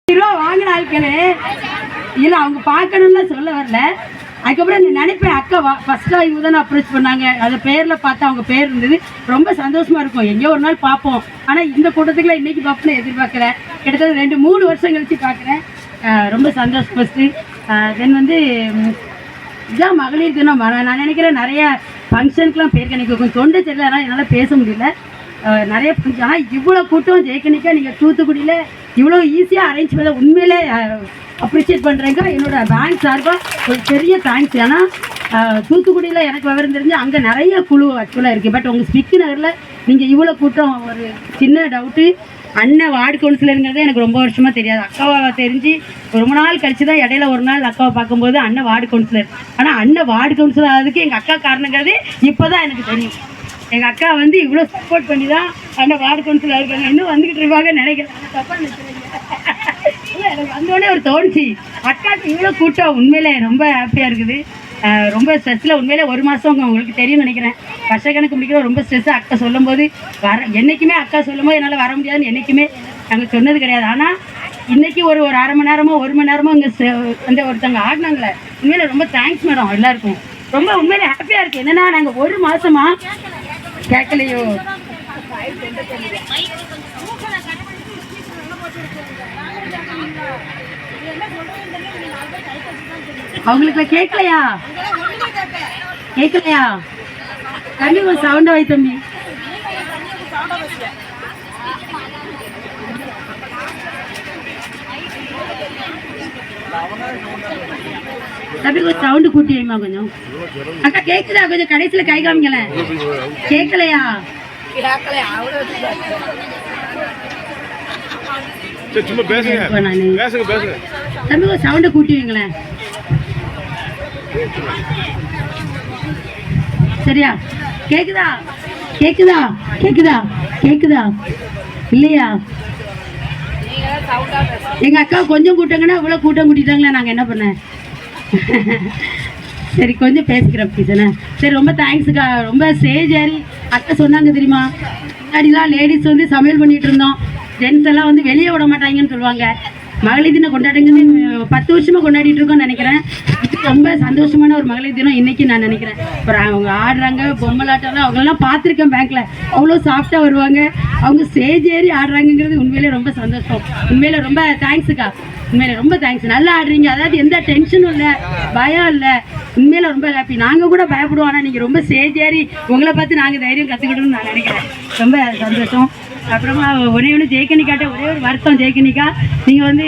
ரூபா வாங்கின ஆட்களே இல்லை அவங்க பார்க்கணும்னு சொல்ல வரல. அதுக்கப்புறம் இந்த நினைப்பேன் அக்கா ஃபஸ்ட்டாக இவங்க தானே அப்ரோச் பண்ணாங்க. அதை பேரில் பார்த்தா அவங்க பேர் இருந்தது. ரொம்ப சந்தோஷமாக இருக்கும். எங்கேயோ ஒரு நாள் பார்ப்போம். ஆனால் இந்த கூட்டத்துக்குலாம் இன்றைக்கி பார்ப்போன்னு எதிர்பார்க்குறேன். கிட்டத்தட்ட 2-3 வருஷம் கழித்து பார்க்குறேன். ரொம்ப சந்தோஷம். ஃபஸ்ட்டு தென் வந்து இதுதான் மகளிர் தினம். நான் நினைக்கிறேன் நிறையா ஃபங்க்ஷனுக்குலாம் போயிருக்கேன். எனக்கு கொஞ்சம் தொண்டை தெரியல, அதனால் என்னால் பேச முடியல. நிறைய ஃபங்க்ஷன். ஆனால் இவ்வளோ கூட்டம் ஜெயக்கணிக்கா நீங்கள் தூத்துக்குடியில் இவ்வளோ ஈஸியாக அரேஞ்ச் பண்ண உண்மையிலே அப்ரிஷியேட் பண்ணுறேங்க. என்னோட பேங்க் சார்பாக ஒரு பெரிய தேங்க்ஸ். ஏன்னா தூத்துக்குடியில் எனக்கு விவரம் தெரிஞ்சு அங்கே நிறைய குழு ஆக்சுவலாக இருக்குது. பட் உங்கள் ஸ்பிக்கு நகரில் நீங்கள் இவ்வளோ கூட்டம், ஒரு சின்ன டவுட்டு, அண்ணன் வார்டு கவுன்சிலருங்கிறதே எனக்கு ரொம்ப வருஷமாக தெரியாது. அக்காவை தெரிஞ்சு ரொம்ப நாள் கழிச்சு தான் இடையில ஒரு நாள் அக்காவை பார்க்கும்போது அண்ணன் வார்டு கவுன்சிலர். ஆனால் அண்ணன் வார்டு கவுன்சிலர் ஆகிறதுக்கு எங்கள் அக்கா காரணங்கிறது இப்போ தான் எனக்கு தெரியும். எங்கள் அக்கா வந்து இவ்வளோ சப்போர்ட் பண்ணி தான் அண்ணன் வார்டு கவுன்சிலர் இருக்காங்க. இன்னும் வந்துக்கிட்டு இருப்பாங்க நினைக்கிறேன். தப்பாக நினைக்கிறீங்க. இல்லை, எனக்கு வந்தோடனே ஒரு தோணுச்சு, அக்காவுக்கு இவ்வளோ கூட்டம் உண்மையிலே ரொம்ப ஹாப்பியாக இருக்குது. ரொம்ப ஸ்ட்ரெஸ்ஸில் உண்மையிலே ஒரு மாதம் உங்களுக்கு தெரியும்னு நினைக்கிறேன். வருஷக்கணக்கு முடிக்கிற ரொம்ப ஸ்ட்ரெஸ்ஸாக அக்கா சொல்லும்போது என்றைக்குமே அக்கா சொல்லும்போது என்னால் வர முடியாதுன்னு என்றைக்குமே நாங்கள் சொன்னது கிடையாது. ஆனால் இன்றைக்கி ஒரு அரை மணி நேரமோ 1 மணி நேரமோ இங்கே வந்து ஒருத்தவங்க ஆடினாங்களே, உண்மையிலே ரொம்ப தேங்க்ஸ் மேடம். எல்லாருக்கும் ரொம்ப உண்மையிலே ஹாப்பியாக இருக்குது. என்னென்னா நாங்கள் 1 மாதமாக கேட்கலையோ, அவங்களுக்கு கேட்கலையா தம்பி ஒரு சவுண்டா வை தம்பி. தம்பி ஒரு சவுண்டு கூட்டி வைமா கொஞ்சம். அக்கா கேக்குதா? கொஞ்சம் கடைசியில கை காமிக்கல. கேட்கலையா? தம்பி ஒரு சவுண்டை கூட்டி வைங்களேன். சரியா? கேக்குதா? கேக்குதா? கேக்குதா? கேக்குதா இல்லையா? எங்க அக்கா கொஞ்சம் கூட்டங்கன்னா இவ்வளவு கூட்டம் கூட்டிட்டாங்களே, நாங்க என்ன பண்ண? சரி, கொஞ்சம் பேசிக்கிறேன் ப்ளீஸ்ண்ணே. சரி, ரொம்ப தேங்க்ஸுக்கா. ரொம்ப ஸ்டேஜ் ஏறி அக்கா சொன்னாங்க தெரியுமா, முன்னாடிலாம் லேடிஸ் வந்து சமையல் பண்ணிட்டு இருந்தோம், ஜென்ஸ் எல்லாம் வந்து வெளியே விட மாட்டாங்கன்னு சொல்லுவாங்க. மகளிர் தினம் கொண்டாடுங்கன்னு 10 வருஷமாக கொண்டாடிட்டு இருக்கோம்னு நினைக்கிறேன். ரொம்ப சந்தோஷமான ஒரு மகளிர் தினம் இன்னைக்கு நான் நினைக்கிறேன். அப்புறம் அவங்க ஆடுறாங்க, பொம்மலாட்டம், அவங்களெல்லாம் பார்த்துருக்கேன் பேங்க்கில். அவ்வளோ சாஃப்டாக வருவாங்க. அவங்க ஸ்டேஜ் ஏறி ஆடுறாங்கங்கிறது உண்மையிலே ரொம்ப சந்தோஷம். உண்மையிலே ரொம்ப தேங்க்ஸுக்கா. உண்மையிலே ரொம்ப தேங்க்ஸ். நல்லா ஆடுறீங்க. அதாவது எந்த டென்ஷனும் இல்லை, பயம் இல்லை. உண்மையில ரொம்ப ஹாப்பி. நாங்கள் கூட பயப்படுவோம், ஆனால் நீங்கள் ரொம்ப ஸ்டேஜ் ஏறி உங்களை பார்த்து நாங்கள் தைரியம் கற்றுக்கிட்டோம்னு நான் நினைக்கிறேன். ரொம்ப சந்தோஷம். அப்புறமா ஒரே ஒன்று ஜெயக்கணிக்காட்ட ஒரே ஒரு வருத்தம். ஜெயக்கணிக்கா, நீங்கள் வந்து